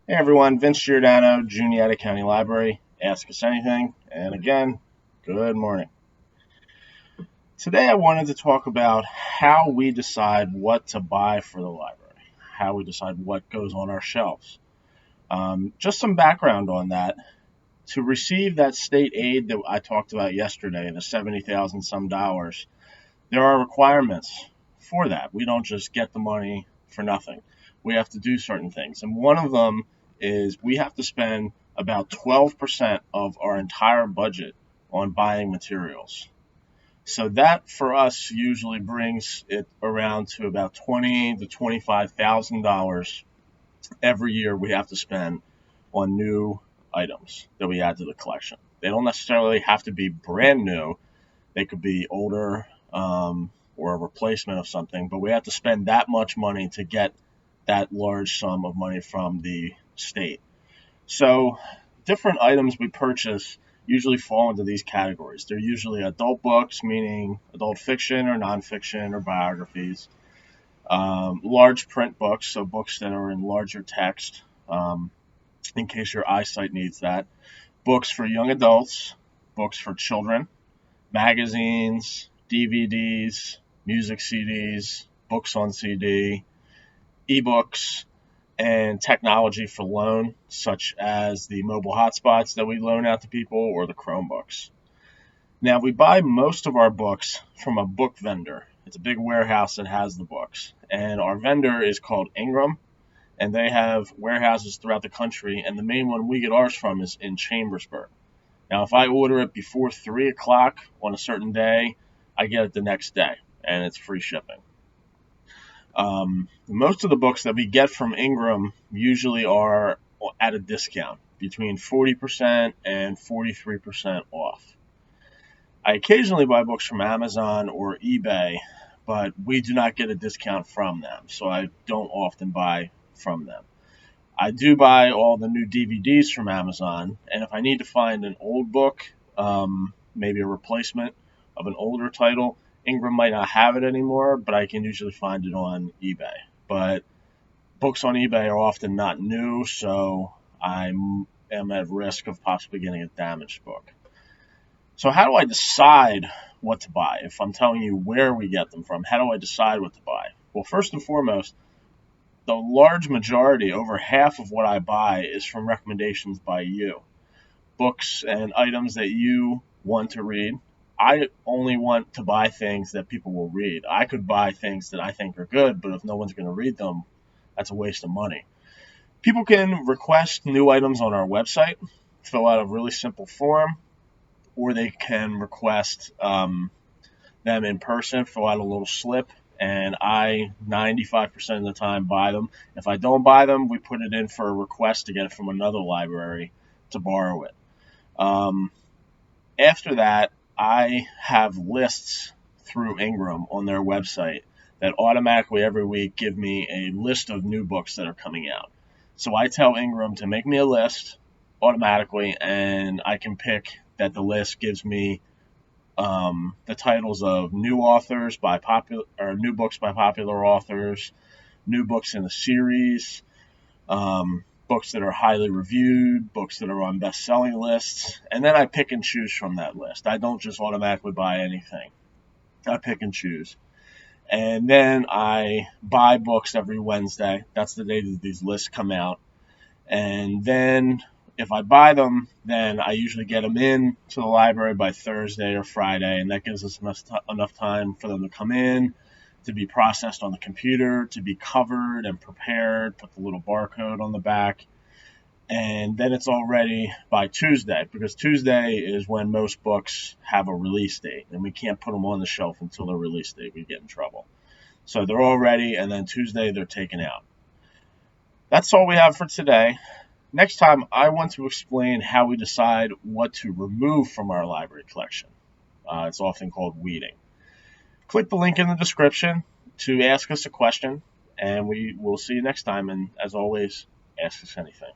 Hey everyone, Vince Giordano, Juniata County Library. Ask us anything. And again, good morning. Today I wanted to talk about how we decide what to buy for the library, how we decide what goes on our shelves. Just some background on that. To receive that state aid that I talked about yesterday, the 70,000 some dollars, there are requirements for that. We don't just get the money for nothing. We have to do certain things. And one of them is we have to spend about 12% of our entire budget on buying materials. So that for us usually brings it around to about $20,000 to $25,000 every year we have to spend on new items that we add to the collection. They don't necessarily have to be brand new. They could be older, or a replacement of something, but we have to spend that much money to get that large sum of money from the state. So different items we purchase usually fall into these categories. They're usually adult books, meaning adult fiction or nonfiction or biographies. Large print books, so books that are in larger text, in case your eyesight needs that. Books for young adults, books for children, magazines, DVDs, music CDs, books on CD, eBooks, and technology for loan, such as the mobile hotspots that we loan out to people or the Chromebooks. Now, we buy most of our books from a book vendor. It's a big warehouse that has the books. And our vendor is called Ingram, and they have warehouses throughout the country. And the main one we get ours from is in Chambersburg. Now, if I order it before 3 o'clock on a certain day, I get it the next day, and it's free shipping. Most of the books that we get from Ingram usually are at a discount, between 40% and 43% off. I occasionally buy books from Amazon or eBay, but we do not get a discount from them, so I don't often buy from them. I do buy all the new DVDs from Amazon, and if I need to find an old book, maybe a replacement of an older title, Ingram might not have it anymore, but I can usually find it on eBay. But books on eBay are often not new, so I am at risk of possibly getting a damaged book. So how do I decide what to buy? If I'm telling you where we get them from, how do I decide what to buy? Well, first and foremost, the large majority, over half of what I buy, is from recommendations by you. Books and items that you want to read. I only want to buy things that people will read. I could buy things that I think are good, but if no one's going to read them, that's a waste of money. People can request new items on our website, fill out a really simple form, or they can request them in person, fill out a little slip, and I 95% of the time buy them. If I don't buy them, we put it in for a request to get it from another library to borrow it. After that, I have lists through Ingram on their website that automatically every week give me a list of new books that are coming out. So I tell Ingram to make me a list automatically, and I can pick that the list gives me the titles of new authors by popular, or new books by popular authors, new books in the series, books that are highly reviewed, books that are on best-selling lists, and then I pick and choose from that list. I don't just automatically buy anything. I pick and choose. And then I buy books every Wednesday. That's the day that these lists come out. And then if I buy them, then I usually get them in to the library by Thursday or Friday, and that gives us enough time for them to come in, to be processed on the computer, to be covered and prepared, put the little barcode on the back, and then it's all ready by Tuesday, because Tuesday is when most books have a release date, and we can't put them on the shelf until the release date. We get in trouble. So they're all ready, and then Tuesday they're taken out. That's all we have for today. Next time, I want to explain how we decide what to remove from our library collection. It's often called weeding. Click the link in the description to ask us a question, and we will see you next time. And as always, ask us anything.